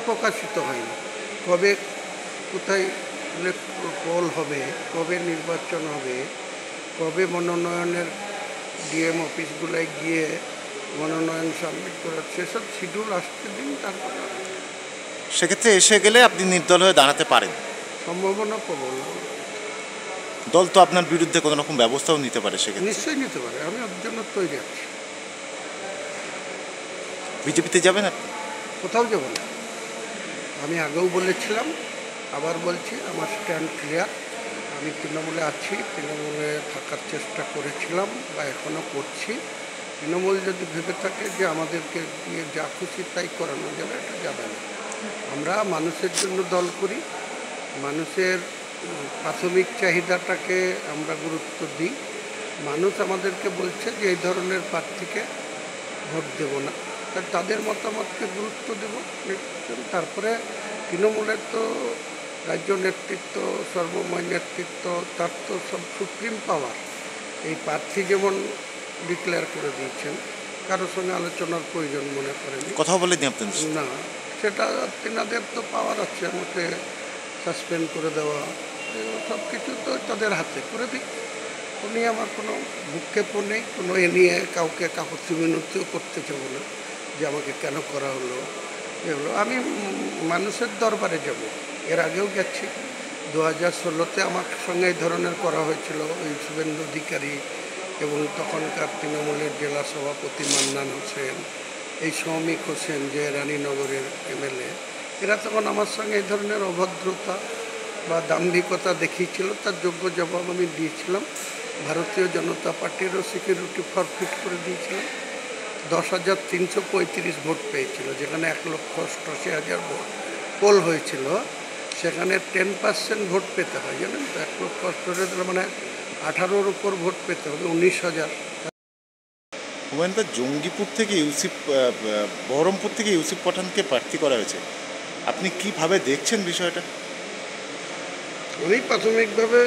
প্রকাশিত হয়নি। কবে কোথায় পোল হবে, কবে নির্বাচন হবে, কবে মনোনয়নের ডিএম অফিসগুলোয় গিয়ে মনোনয়ন সাবমিট করা, সেসব শিডিউল আসতে দিন, তারপরে সেক্ষেত্রে এসে গেলে আপনি নির্দল হয়ে দাঁড়াতে পারেন? সম্ভাবনা প্রবল। দল তো আপনার বিরুদ্ধে কোনো রকম ব্যবস্থাও নিতে পারে, সেক্ষেত্রে নিশ্চয়ই নিতে পারে, আমি ওর জন্য তৈরি আছি। বিজেপিতে যাবেন আপনি? কোথাও যাব না। আমি আগেও বলেছিলাম, আবার বলছি, আমার স্ট্যান্ড ক্লিয়ার। আমি তৃণমূলে আছি, তৃণমূলে থাকার চেষ্টা করেছিলাম বা এখনও করছি। তৃণমূল যদি ভেবে থাকে যে আমাদেরকে দিয়ে যা খুশি তাই করানো যাবে, এটা যাবে না। আমরা মানুষের জন্য দল করি, মানুষের প্রাথমিক চাহিদাটাকে আমরা গুরুত্ব দিই। মানুষ আমাদেরকে বলছে যে এই ধরনের প্রার্থীকে ভোট দেব না, তাদের মতামতকে গুরুত্ব দেব। তারপরে তৃণমূলের তো রাজ্য নেতৃত্ব, সর্বময় নেতৃত্ব, তার তো সব সুপ্রিম পাওয়ার। এই প্রার্থী যেমন ডিক্লেয়ার করে দিয়েছেন, কারোর সঙ্গে আলোচনার প্রয়োজন মনে করেন কথা বলে দিন আপনি? না, সেটা তেনাদের তো পাওয়ার আছে, আমাকে সাসপেন্ড করে দেওয়া, সব কিছু তো তাদের হাতে, করে দিই। উনি আমার কোনো ভূক্ষেপও নেই, কোনো এ নিয়ে কাউকে কাকতি মিনতিও করতে চাবো না যে আমাকে কেন করা হলো এগুলো। আমি মানুষের দরবারে যাব, এর আগেও গেছি। 2016-তে আমার সঙ্গে এই ধরনের করা হয়েছিল, ওই শুভেন্দু অধিকারী এবং তখনকার তৃণমূলের জেলা সভাপতি মান্নান হোসেন, এই সৌমিক হোসেন যে রানীনগরের এমএলএ, এরা তখন আমার সঙ্গে এই ধরনের অভদ্রতা বা দাম্ভিকতা দেখিয়েছিল। তার যোগ্য জবাব আমি দিয়েছিলাম। ভারতীয় জনতা পার্টিরও সিকিউরিটি ফরফিট করে দিয়েছিলাম। 10,335 ভোট পেয়েছিল, যেখানে 1,88,000 ভোট পোল হয়েছিল। সেখানে 10% ভোট পেতে হয়, জানেন তো। 1,88,000 মানে 18-র উপর ভোট পেতে হবে, 19,000। হুমায়ুন, জঙ্গিপুর থেকে বহরমপুর থেকে ইউসুফ পাঠানকে প্রার্থী করা হয়েছে, আপনি কিভাবে দেখছেন বিষয়টা? আমি প্রাথমিকভাবে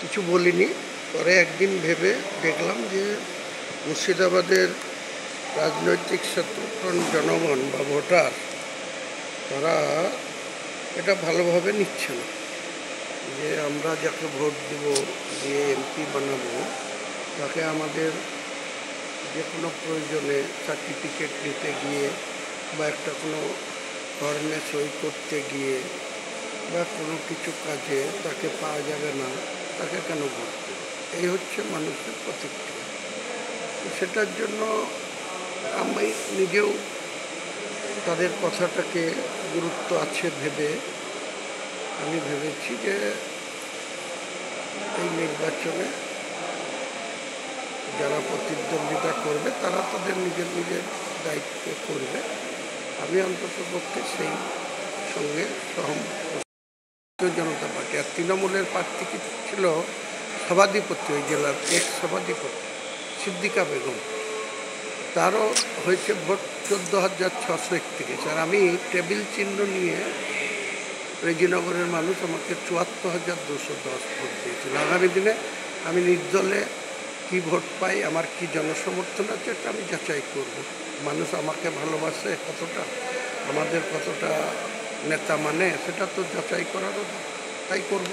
কিছু বলিনি, পরে একদিন ভেবে দেখলাম যে মুর্শিদাবাদের রাজনৈতিক সচেতন জনগণ বা ভোটার, তারা এটা ভালোভাবে নিচ্ছে না। যে আমরা যাকে ভোট দেব, যে এমপি বানাবো, তাকে আমাদের যে কোনো প্রয়োজনে সার্টিফিকেট নিতে গিয়ে বা একটা কোনো ফর্মে সই করতে গিয়ে বা কোনো কিছু কাজে তাকে পাওয়া যাবে না, তাকে কেন ভোট দেবে? এই হচ্ছে মানুষের প্রতিক্রিয়া। সেটার জন্য আমি নিজেও তাদের কথাটাকে গুরুত্ব আছে ভেবে আমি ভেবেছি যে এই নির্বাচনে যারা প্রতিদ্বন্দ্বিতা করবে তারা তাদের নিজের নিজের দায়িত্ব করবে। আমি অন্ততপক্ষে সেই সঙ্গে জনতা পার্টি আর তৃণমূলের প্রার্থী ছিল সভাধিপতি, ওই জেলার এক্স সভাধিপতি সিদ্দিকা বেগম, তারও হয়েছে ভোট 14,631। আর আমি টেবিল চিহ্ন নিয়ে রেজিনগরের মানুষ আমাকে 74,210 ভোট দিয়েছিল। আগামী দিনে আমি নির্দলে কি ভোট পাই, আমার কি জনসমর্থন আছে, এটা আমি যাচাই করব। মানুষ আমাকে ভালোবাসে কতটা, আমাদের কতটা নেতা মানে, সেটা তো যাচাই করারও, তাই করব।